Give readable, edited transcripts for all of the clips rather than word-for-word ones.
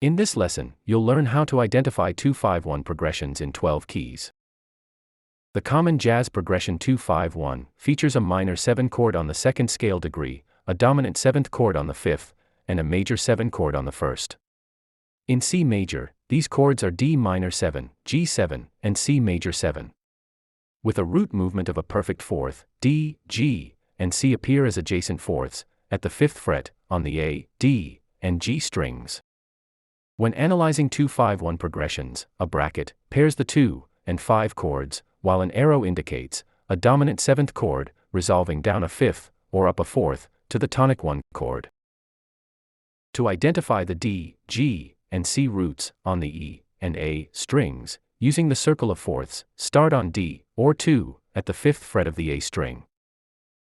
In this lesson, you'll learn how to identify 2-5-1 progressions in 12 keys. The common jazz progression 2-5-1 features a minor 7 chord on the second scale degree, a dominant 7th chord on the 5th, and a major 7 chord on the 1st. In C major, these chords are D minor 7, G7, and C major 7. With a root movement of a perfect fourth, D, G, and C appear as adjacent fourths, at the 5th fret, on the A, D, and G strings. When analyzing 2-5-1 progressions, a bracket pairs the 2 and 5 chords, while an arrow indicates a dominant 7th chord resolving down a 5th or up a 4th to the tonic 1 chord. To identify the D, G, and C roots on the E and A strings, using the circle of fourths, start on D or 2 at the 5th fret of the A string.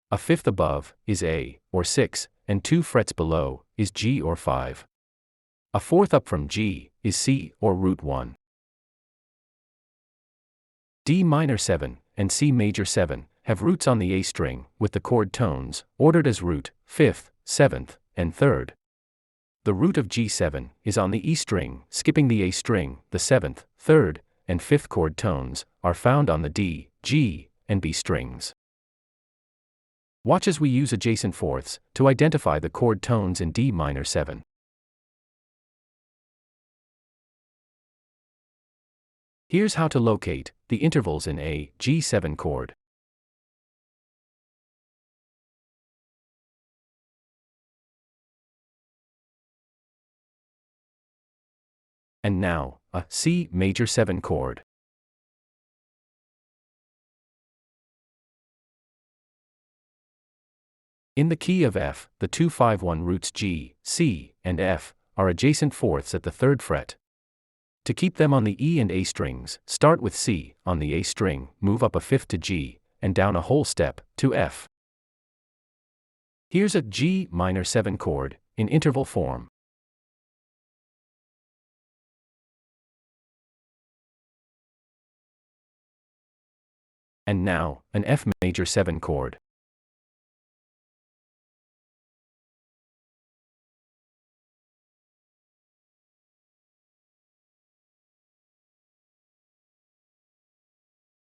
A 5th above is A or 6, and 2 frets below is G or 5. A 4th up from G is C or root 1. D minor 7 and C major 7 have roots on the A string, with the chord tones ordered as root, 5th, 7th, and 3rd. The root of G7 is on the E string, skipping the A string. The 7th, 3rd, and 5th chord tones are found on the D, G, and B strings. Watch as we use adjacent fourths to identify the chord tones in D minor 7. Here's how to locate the intervals in a G7 chord. And now, a C major 7 chord. In the key of F, the 2-5-1 roots G, C, and F are adjacent fourths at the 3rd fret. To keep them on the E and A strings, start with C on the A string, move up a 5th to G, and down a whole step to F. Here's a G minor 7 chord in interval form. And now, an F major 7 chord.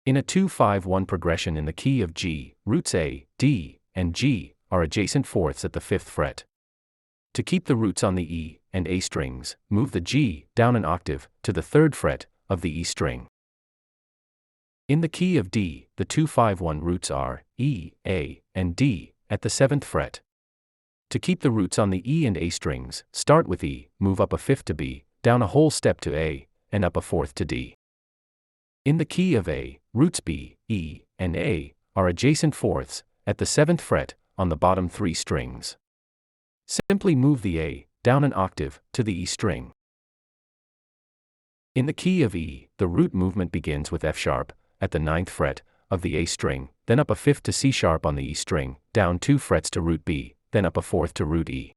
In a 2-5-1 progression in the key of G, roots A, D, and G are adjacent fourths at the 5th fret. To keep the roots on the E and A strings, move the G down an octave to the 3rd fret of the E string. In the key of D, the 2-5-1 roots are E, A, and D at the 7th fret. To keep the roots on the E and A strings, start with E, move up a 5th to B, down a whole step to A, and up a 4th to D. In the key of A, roots B, E, and A are adjacent fourths at the 7th fret on the bottom 3 strings. Simply move the A down an octave to the E string. In the key of E, the root movement begins with F sharp at the 9th fret of the A string, then up a 5th to C sharp on the E string, down 2 frets to root B, then up a 4th to root E.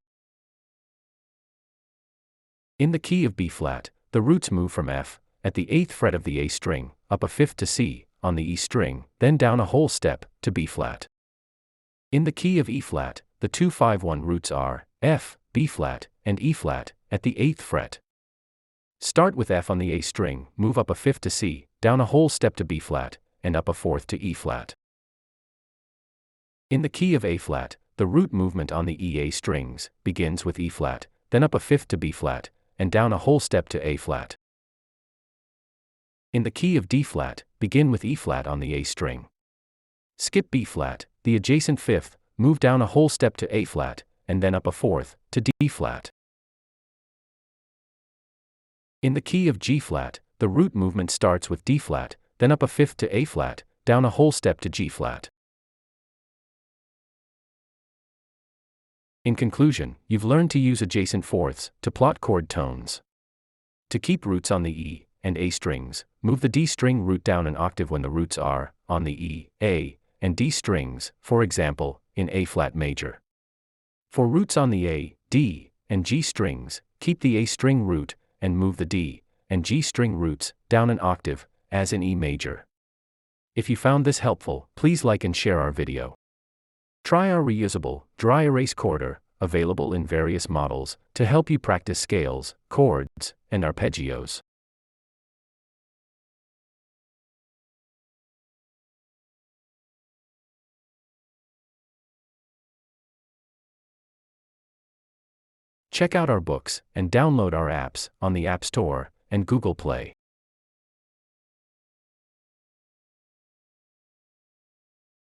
In the key of B flat, the roots move from F at the 8th fret of the A string, up a 5th to C on the E string, then down a whole step to B flat. In the key of E flat, the 2-5-1 roots are F, B flat, and E flat at the 8th fret. Start with F on the A string, move up a 5th to C, down a whole step to B flat, and up a 4th to E flat. In the key of A flat, the root movement on the E A strings begins with E flat, then up a 5th to B flat, and down a whole step to A flat. In the key of D flat, begin with E flat on the A string. Skip B flat, the adjacent 5th, move down a whole step to A flat, and then up a 4th to D flat. In the key of G flat, the root movement starts with D flat, then up a 5th to A flat, down a whole step to G flat. In conclusion, you've learned to use adjacent fourths to plot chord tones. To keep roots on the E and A strings, move the D string root down an octave when the roots are on the E, A, and D strings, for example, in A flat major. For roots on the A, D, and G strings, keep the A string root and move the D and G string roots down an octave, as in E major. If you found this helpful, please like and share our video. Try our reusable, dry erase chorder available in various models, to help you practice scales, chords, and arpeggios. Check out our books and download our apps on the App Store and Google Play.